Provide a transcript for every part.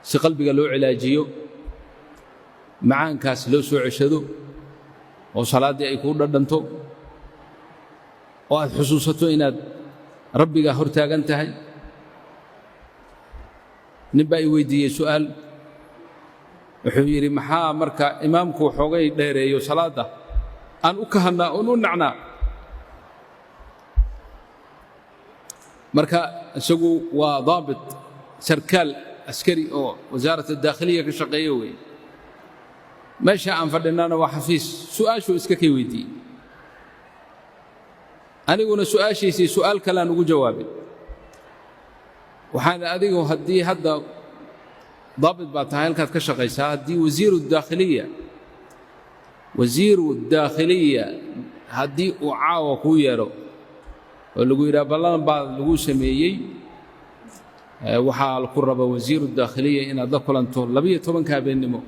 si qalbiga loo cilaajiyo macaankaas loo soo ceshado oo salaaddii ay kuu dhadhanto oo aad xusuusato inaad rabbigaa hor taagan tahay. nin baa i weydiiyey su'aal, wuxuu yidhi maxaa marka imaamku xoogay dheereeyo salaadda aan u kahannaa oon u nacnaa? marka isagu waa daabit sarkaal askari oo wasaarat adaakhiliya ka shaqeeya weeye. meesha aan fadhinnana waa xafiis. su'aashuu iska kay weydiiyey, aniguna su'aashiisii su'aal kaleaan ugu jawaabay. waxaan adigu haddii hadda daabit baa tahay halkaad ka shaqaysaa, haddii wasiiru daakhiliya haddii uu caawa kuu yeedho oo lagu yidhaha ballan baa lagu sameeyey, waxaa ku raba wasiiru daakhiliya inaad la kulanto 12 habeennimo,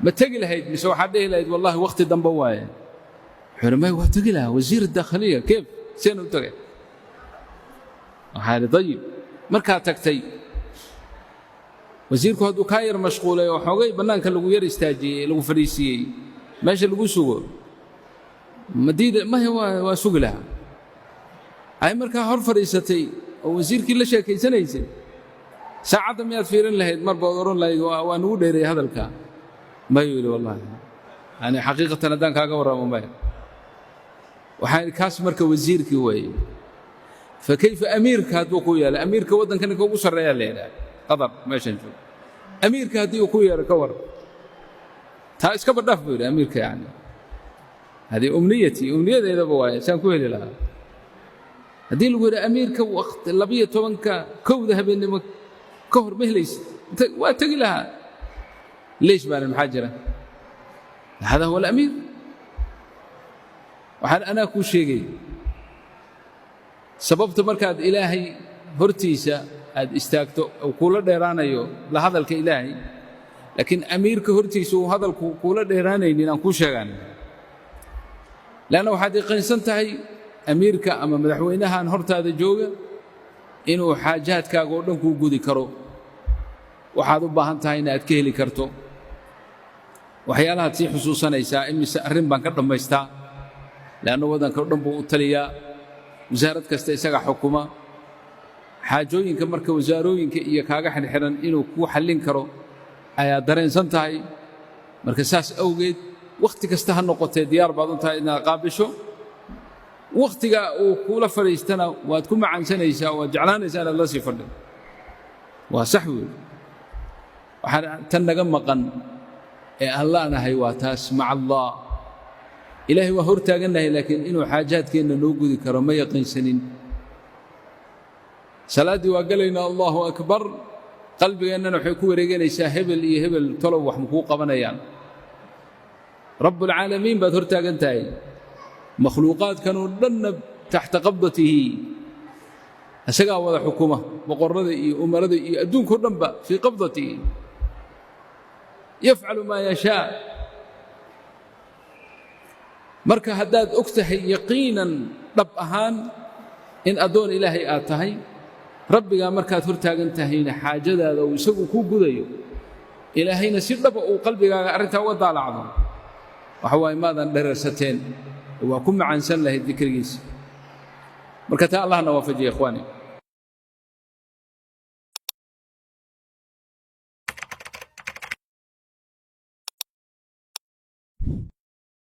ma tegi lahayd mise waxaad dhihi lahayd wallahi wakhti dambe waaye? wuxuu yidhi may waa tegi lahaa wasiir daakhiliya, keef seen u tagay? waxaa idhi dayib, markaad tagtay wasiirku hadduu kaa yar mashquulay oo xoogay bannaanka lagu yar istaajiyey, lagu fadhiisiiyey, meesha lagu sugo, madiida maya waa sugi lahaa. ay markaa hor fadhiisatay oo wasiirkii la sheekaysanaysay, saacadda miyaad fiirin lahayd marba od odhan lahayd waa nugu dheereeyey hadalka? mayuu yidhi wallahi yani xaqiiqatan haddaan kaaga warramo maya. waxaan idhi kaas marka wasiirkii weeye. fakayfa amiirka hadduu ku yeelo, amiirka waddanka ninka ugu sarreeyaa la yidhaha qatar meeshan joogo, amiirka haddii uu ku yeelo ka war, taa iskaba dhaaf buu yidhi amiirka. yani hadii umniyadeedaba waaye saan ku heli lahaa. haddii lagu yidhi amiirka waqti 12 habeennimo ka hor ma helaysid, waa tegi lahaa. leesh baan maxaa jira? hada huwa alamiir. waxaan anaa kuu sheegay sababta markaad ilaahay hortiisa aad istaagto oo kuula dheeraanayo la hadalka ilaahay, laakiin amiirka hortiisa uu hadalku kuula dheeraanaynin aan kuu sheegaan. leanna waxaad yaqiinsan tahay amiirka ama madaxweynahan hortaada jooga inuu xaajaadkaaga oo dhan kuu gudi karo, waxaad u baahan tahay inaad ka heli karto. waxyaalahaad sii xusuusanaysaa imise arrin baan ka dhammaystaa, leanna waddanka o dhan buu u taliyaa, wasaarad kasta isaga xukuma. xaajooyinka marka wasaarooyinka iyo kaaga xidhxidhan inuu kuu xallin karo ayaad dareensan tahay. marka saas awgeed wakhti kasta ha noqotee diyaar baad u tahay inaad qaabisho. wakhtiga uu kuula fadhiistana waad ku macaansanaysaa, waad jeclaanaysaa inaad la sii fadhin. waa sax weeye. waxaan tan naga maqan ee aan la'nahay waa taas maca allah. ilaahay waa hor taagannahay, laakiin inuu xaajaadkeenna noo gudi karo ma yaqiinsanin. salaaddii waa gelaynaa allahu akbar, qalbigeennana waxay ku wareeganaysaa hebel iyo hebel tolow wax makuu qabanayaan. rabbulcaalamiin baad hor taagan tahay, makhluuqaadkanoo dhanna taxta qabdatihi, isagaa wada xukuma, boqorrada iyo umarada iyo adduunkao dhanba fii qabdatihi, yafcalu maa yashaa. marka haddaad og tahay yaqiinan dhab ahaan in addoon ilaahay aad tahay, rabbigaa markaad hor taagan tahayna xaajadaada uu isagu kuu gudayo, ilaahayna si dhaba uu qalbigaaga arrintaa uga daalacdo, waxa waaye maadan dherarsateen, waa ku macaansan lahayd dikrigiisa. marka taa allahna waafajiya ikhwaani.